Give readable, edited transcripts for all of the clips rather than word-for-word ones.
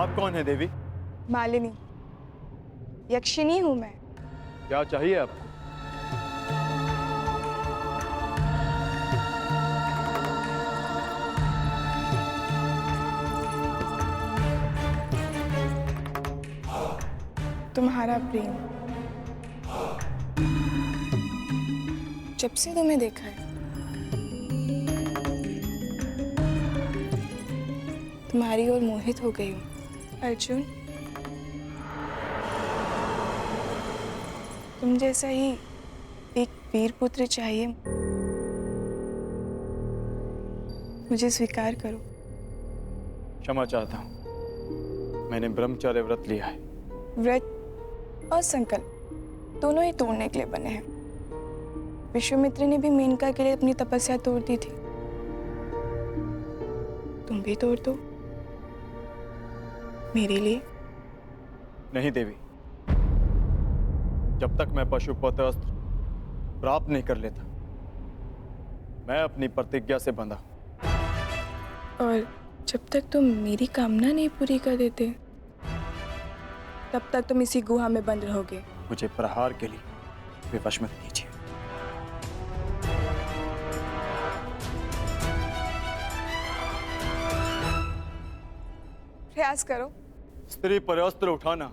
आप कौन है देवी? मालिनी, यक्षिणी हूं मैं। क्या चाहिए आपको? तुम्हारा प्रेम। जब से तुम्हें देखा है तुम्हारी ओर मोहित हो गई हूँ अर्जुन। तुम जैसा ही एक वीर पुत्र चाहिए, मुझे स्वीकार करो। क्षमा चाहता हूँ, मैंने ब्रह्मचर्य व्रत लिया है। व्रत और संकल्प दोनों ही तोड़ने के लिए बने हैं। विश्वामित्र ने भी मेनका के लिए अपनी तपस्या तोड़ दी थी, तुम भी तोड़ दो मेरे लिए। नहीं देवी, जब तक मैं पशुपत अस्त्र प्राप्त नहीं कर लेता, मैं अपनी प्रतिज्ञा से बंधा। और जब तक तुम मेरी कामना नहीं पूरी कर देते, तब तक तुम इसी गुहा में बंद रहोगे। मुझे प्रहार के लिए विवश मत कीजिए। प्रयास करो। स्त्री पर अस्त्र उठाना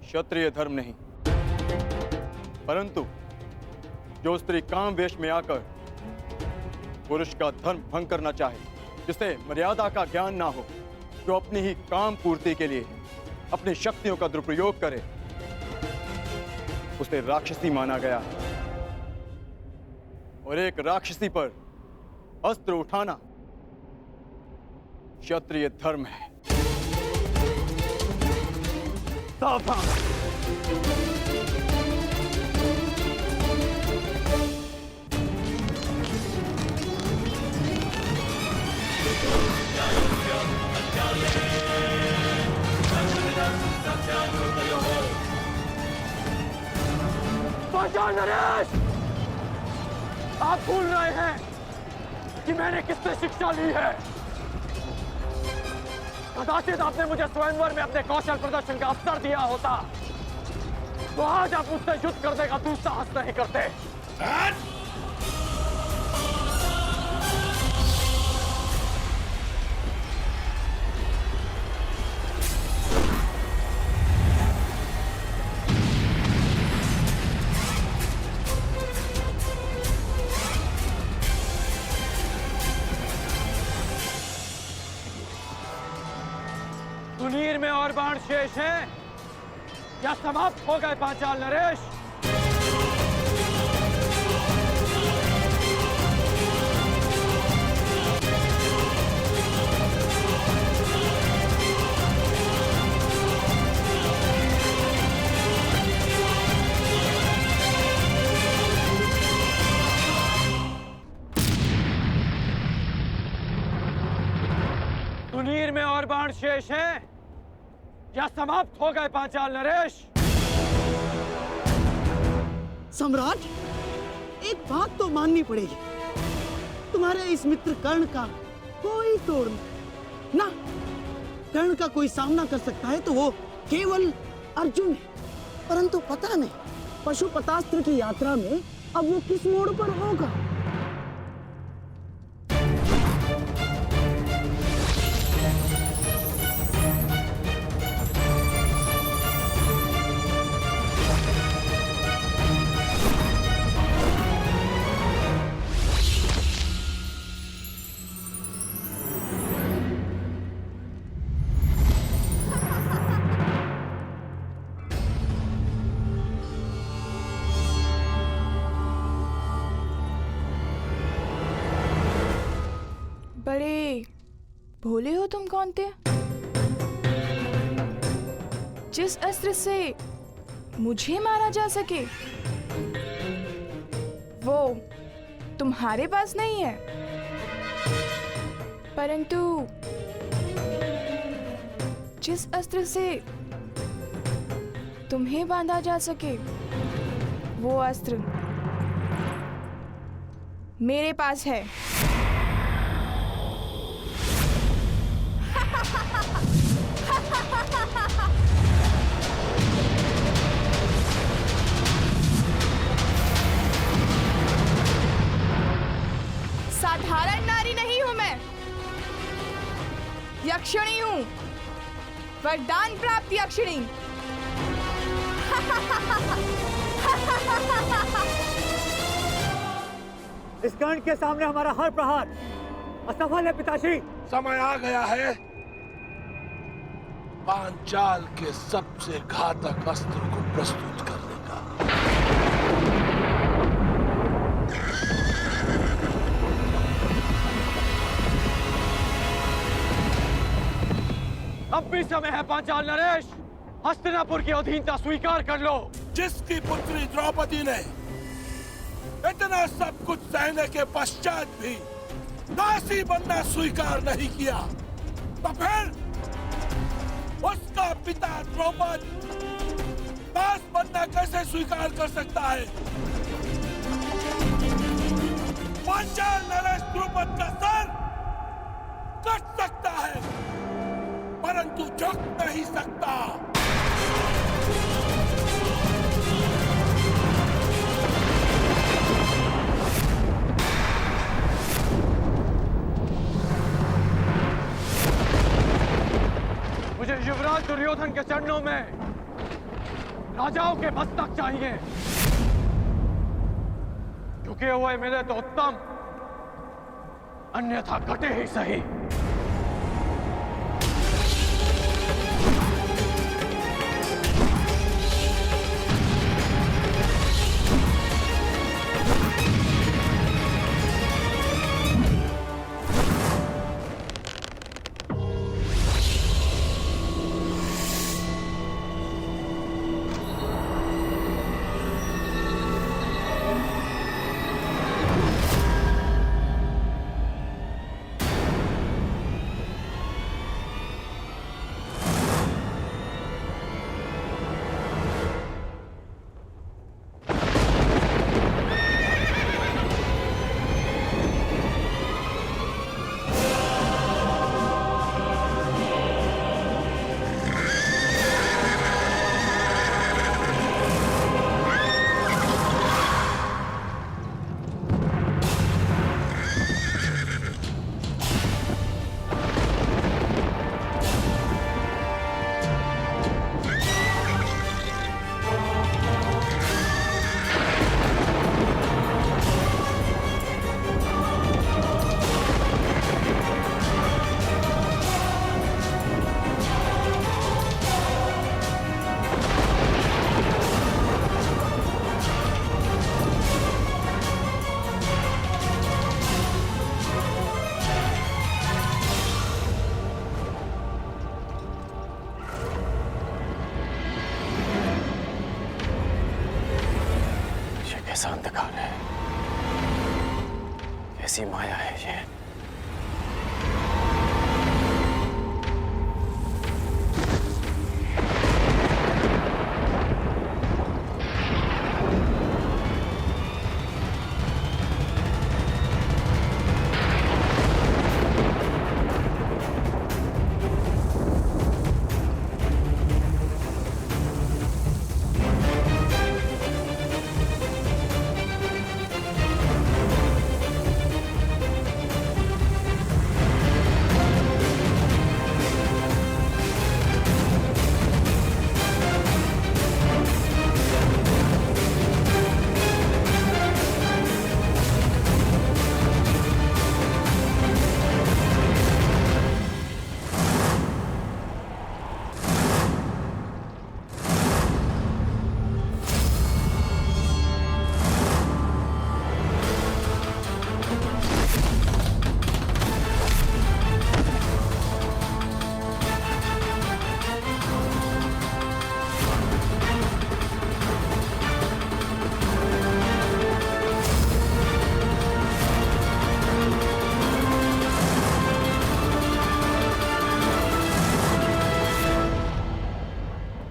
क्षत्रिय धर्म नहीं, परंतु जो स्त्री काम वेश में आकर पुरुष का धर्म भंग करना चाहे, जिसे मर्यादा का ज्ञान ना हो, जो अपनी ही काम पूर्ति के लिए अपनी शक्तियों का दुरुपयोग करे, उसे राक्षसी माना गया है। और एक राक्षसी पर अस्त्र उठाना क्षत्रिय धर्म है। सावधान! पहचान नरेश! आप भूल रहे हैं कि मैंने किससे शिक्षा ली है। कदाचित आपने मुझे स्वयंवर में अपने कौशल प्रदर्शन का अवसर दिया होता, तो आज आप मुझसे युद्ध करने का दुस्साहस नहीं करते। तुनीर में और बाण शेष हैं या समाप्त हो गए पांचाल नरेश? तुनीर में और बाण शेष हैं या समाप्त हो गए पांचाल नरेश? सम्राट, एक बात तो माननी पड़ेगी, तुम्हारे इस मित्र कर्ण का कोई तोड़ नहीं ना। कर्ण का कोई सामना कर सकता है तो वो केवल अर्जुन है, परंतु पता नहीं पशुपतास्त्र की यात्रा में अब वो किस मोड़ पर होगा। बड़े भोले हो तुम कौनते। जिस अस्त्र से मुझे मारा जा सके वो तुम्हारे पास नहीं है, परंतु जिस अस्त्र से तुम्हें बांधा जा सके वो अस्त्र मेरे पास है। यक्षिणी हूँ, वरदान प्राप्त यक्षिणी। इस कर्ण के सामने हमारा हर प्रहार असफल है पिताश्री। समय आ गया है पांचाल के सबसे घातक अस्त्र को प्रस्तुत करने का। अब भी समय है पांचाल नरेश, हस्तिनापुर की अधीनता स्वीकार कर लो। जिसकी पुत्री द्रौपदी ने इतना सब कुछ सहने के पश्चात भी दासी बनना स्वीकार नहीं किया, तो फिर उसका पिता द्रौपद दास बनना कैसे स्वीकार कर सकता है? पांचाल नरेश द्रुपद का सर कट सकता है, परंतु झुक नहीं सकता। मुझे युवराज दुर्योधन के चरणों में राजाओं के मस्तक चाहिए, झुके हुए मिले तो उत्तम, अन्यथा कटे ही सही। कैसा अंधकार है, कैसी माया है ये।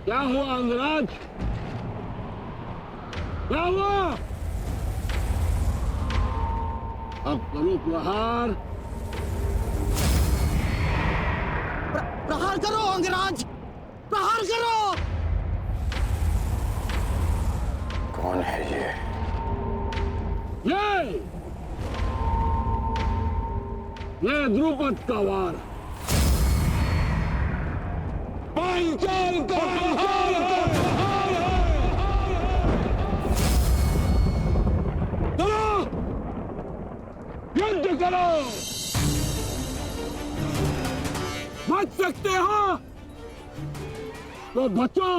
क्या हुआ अंगराज? क्या हुआ? अब करो प्रहार। प्रहार करो अंगराज, प्रहार करो। कौन है ये? ये द्रुपद का वार। पांचाल का हाल है। चलो युद्ध करो, बच सकते हो तो बचो।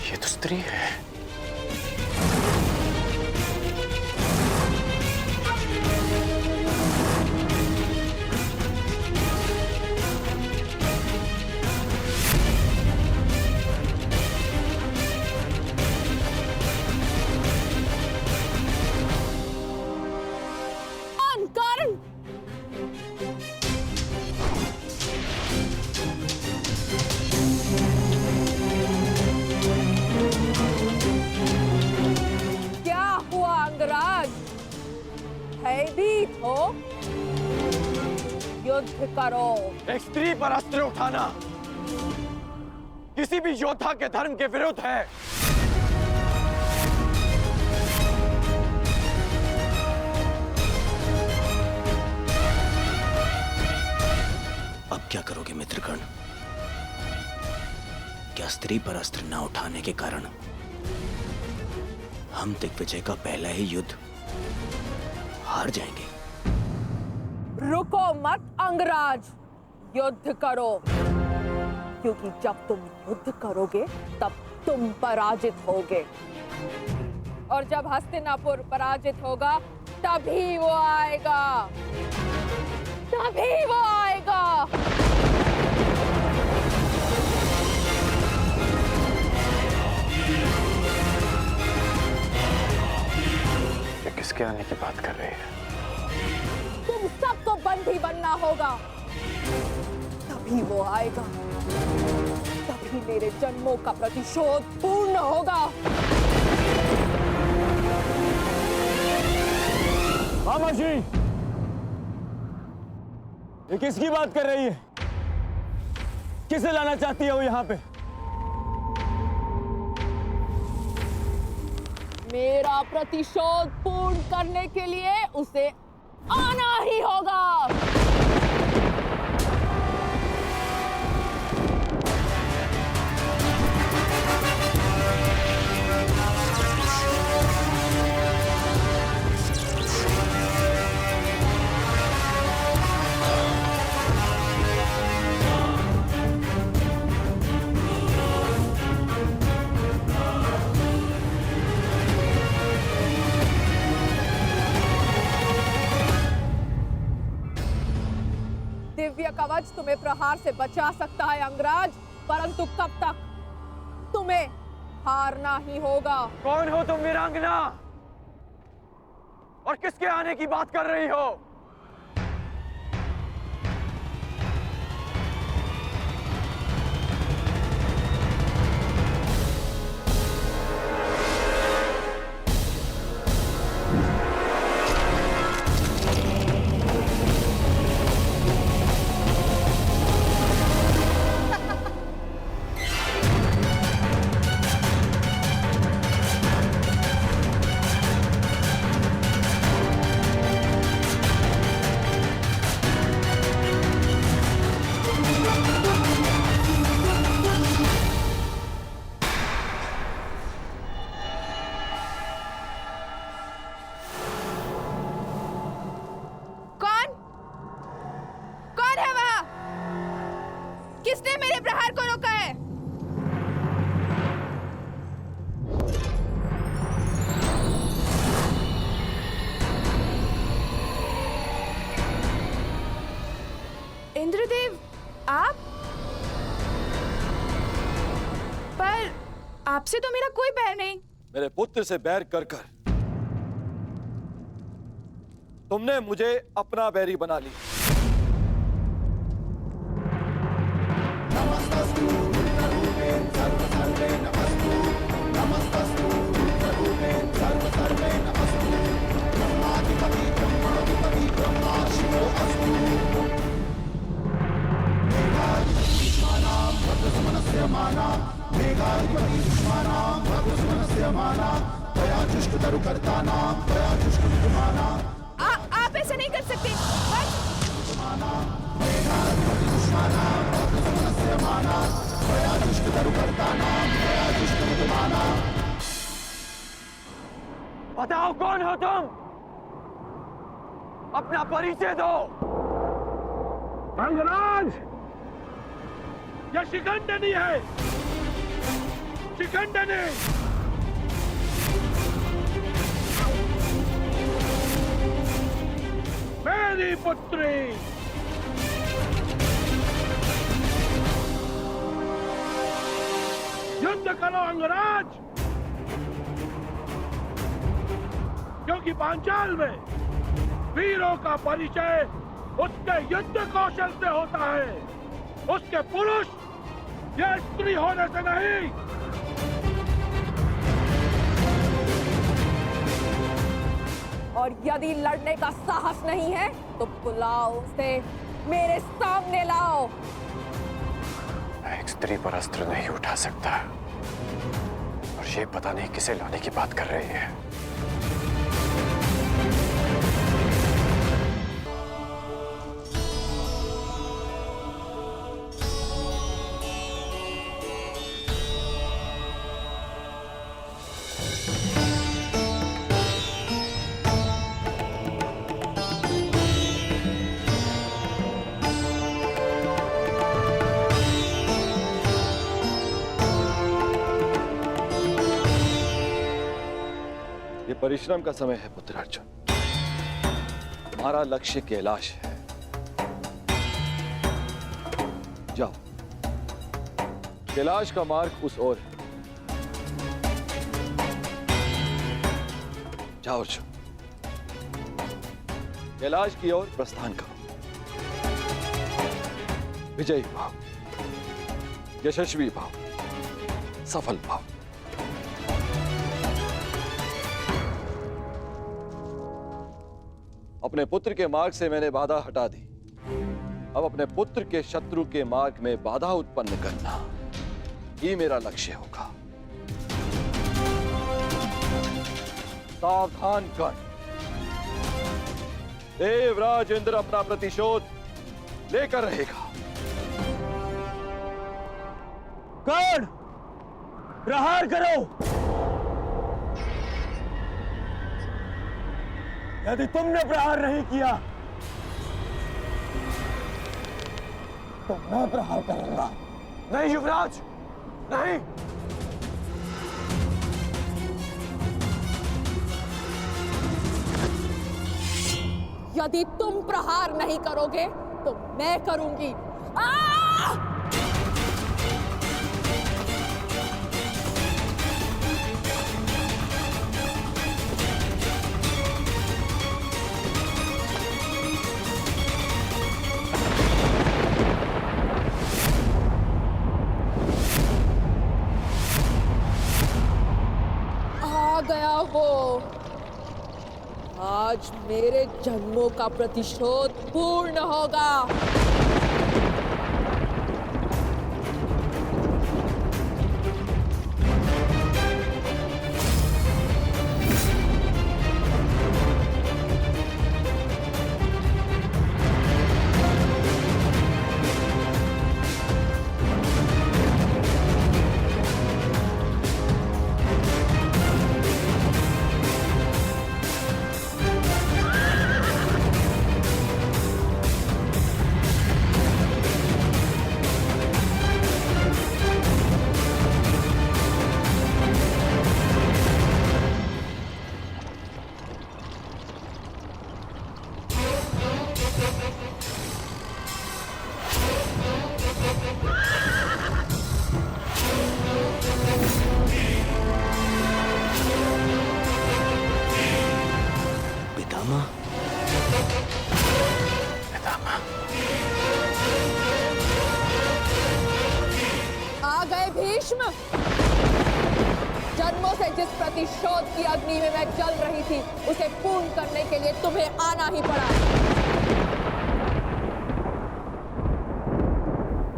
ये तो स्त्री है। कर्ण, क्या हुआ अंगराज? भयभीत हो? युद्ध करो। एक स्त्री पर अस्त्र उठाना किसी भी योद्धा के धर्म के विरुद्ध है। अब क्या करोगे मित्रगण? क्या स्त्री पर अस्त्र न उठाने के कारण हम दिग्विजय का पहला ही युद्ध हार जाएंगे? रुको मत अंगराज, युद्ध करो, क्योंकि जब तुम युद्ध करोगे तब तुम पराजित होगे, और जब हस्तिनापुर पराजित होगा तभी वो आएगा, तभी वो आएगा। ये किसके आने की बात कर रही है? तुम सबको बंदी बनना होगा, तभी वो आएगा, तभी मेरे जन्मों का प्रतिशोध पूर्ण होगा। मामा जी, ये किसकी बात कर रही है? किसे लाना चाहती है वो यहाँ पे? मेरा प्रतिशोध पूर्ण करने के लिए उसे आना ही होगा। दिव्य कवच तुम्हें प्रहार से बचा सकता है अंगराज, परंतु कब तक? तुम्हें हारना ही होगा। कौन हो तुम वीरांगना? और किसके आने की बात कर रही हो? किसने मेरे प्रहार को रोका है? इंद्रदेव, आप? पर आपसे तो मेरा कोई बैर नहीं। मेरे पुत्र से बैर कर कर तुमने मुझे अपना बैरी बना लिया। आप ऐसा नहीं कर सकते। बताओ कौन हो तुम? अपना परिचय दो। अंगराज, यह शिखंडनी है। शिखंडनी मेरी पुत्री। युद्ध करो अंगराज, क्योंकि पांचाल में वीरों का परिचय उसके युद्ध कौशल से होता है, उसके पुरुष या स्त्री होने से नहीं। और यदि लड़ने का साहस नहीं है तो बुलाओ उसे, मेरे सामने लाओ। मैं एक स्त्री पर अस्त्र नहीं उठा सकता, और ये पता नहीं किसे लाने की बात कर रही है। परिश्रम का समय है पुत्र अर्जुन। तुम्हारा लक्ष्य कैलाश है। जाओ, कैलाश का मार्ग उस ओर है। जाओ अर्जुन, कैलाश की ओर प्रस्थान करो। विजयी भाव, यशस्वी भाव, सफल भाव। अपने पुत्र के मार्ग से मैंने बाधा हटा दी। अब अपने पुत्र के शत्रु के मार्ग में बाधा उत्पन्न करना ही मेरा लक्ष्य होगा। सावधान कर। देवराज इंद्र अपना प्रतिशोध लेकर रहेगा। कर्ण, प्रहार करो। यदि तुमने प्रहार नहीं किया तो मैं प्रहार करूंगा। नहीं युवराज, नहीं। यदि तुम प्रहार नहीं करोगे तो मैं करूंगी। आ गया वो। आज मेरे जन्मों का प्रतिशोध पूर्ण होगा। भीष्म, जन्मों से जिस प्रतिशोध की अग्नि में मैं जल रही थी उसे पूर्ण करने के लिए तुम्हें आना ही पड़ा।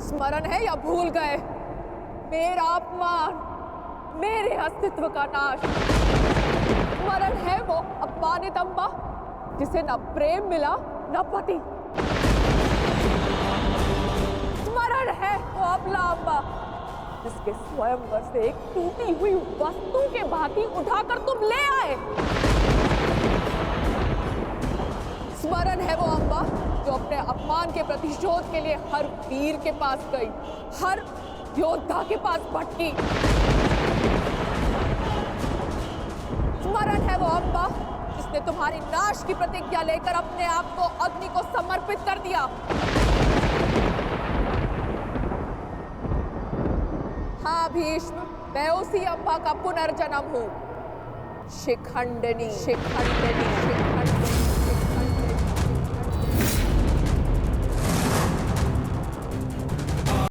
स्मरण है या भूल गए? मेरा अपमान, मेरे अस्तित्व का नाश। स्मरण है वो अपमानित अम्बा जिसे न प्रेम मिला न पति। स्मरण है वो अबला अम्बा जिसके स्वयंवर से एक टूटी हुई वस्तु के भांति उठाकर तुम ले आए। स्मरण है वो अम्बा जो अपने अपमान के प्रतिशोध के लिए हर वीर के पास गई, हर योद्धा के पास भटकी। स्मरण है वो अम्बा जिसने तुम्हारी नाश की प्रतिज्ञा लेकर अपने आप को अग्नि को समर्पित कर दिया। हाँ भीष्म, मैं उसी अम्बा का पुनर्जन्म हूँ। शिखंडिनी, शिखंडिनी, शिखंडिनी।